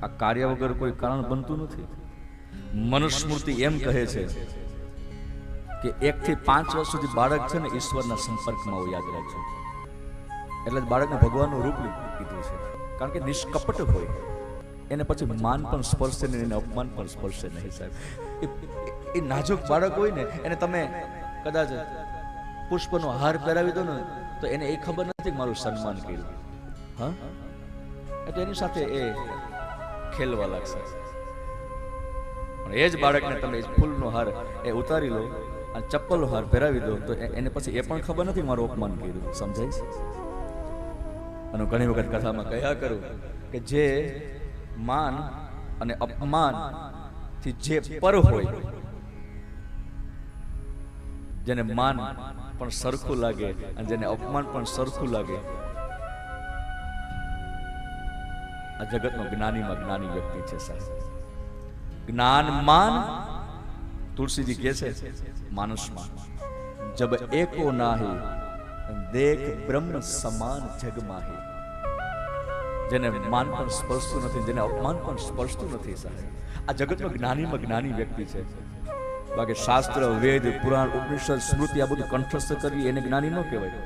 આ કાર્ય વગર કોઈ કારણ બનતું નથી. મનુસ્મૃતિ એમ કહે છે કે 1 થી 5 વર્ષ સુધી બાળક છે ને ઈશ્વરના સંપર્કમાં હોય, યાદ રાખજો. એટલે બાળકને ભગવાનનું રૂપ કીધું છે, કારણ કે નિષ્કપટ હોય. એને પછી માન પણ સ્પર્શે નહીં, એને અપમાન પણ સ્પર્શે નહીં સાહેબ. એ નાજુક બાળક હોય ને, એને તમે કદાચ પુષ્પનો હાર પહેરાવી દો ને તો એને એ ખબર નથી કે મારું સન્માન કર્યું. હા, એટલે એની સાથે એ ખેલવા લાગશે. પણ એ જ બાળકને તમે ફૂલનો હાર એ ઉતારી લો અને ચપ્પલનો હાર પહેરાવી દો તો એને પછી એ પણ ખબર નથી મારું અપમાન કર્યું. સમજાય છે? અને ઘણી વખત કથામાં કહ્યા કરું કે જે માન અને અપમાન થી જે પર હોય, જેને માન પણ સરખું લાગે અને જેને અપમાન પણ સરખું લાગે, આ જગતનો જ્ઞાનીમાં જ્ઞાની વ્યક્તિ છે સાહેબ. જ્ઞાન માન, તુલસીજી કહે છે માનસમાં, જબ એકો નાહી દેખ બ્રહ્મ સમાન જગ માહી. જેને માન પણ સ્પર્શતું નથી, જેને અપમાન પણ સ્પર્શતું નથી સાહેબ, આ જગતનો જ્ઞાનીમાં જ્ઞાની વ્યક્તિ છે. બાકી શાસ્ત્ર, વેદ, પુરાણ, ઉપનિષદ, સ્મૃતિ આ બધું કંઠસ્થ કરવી એને જ્ઞાની ન કહેવાય.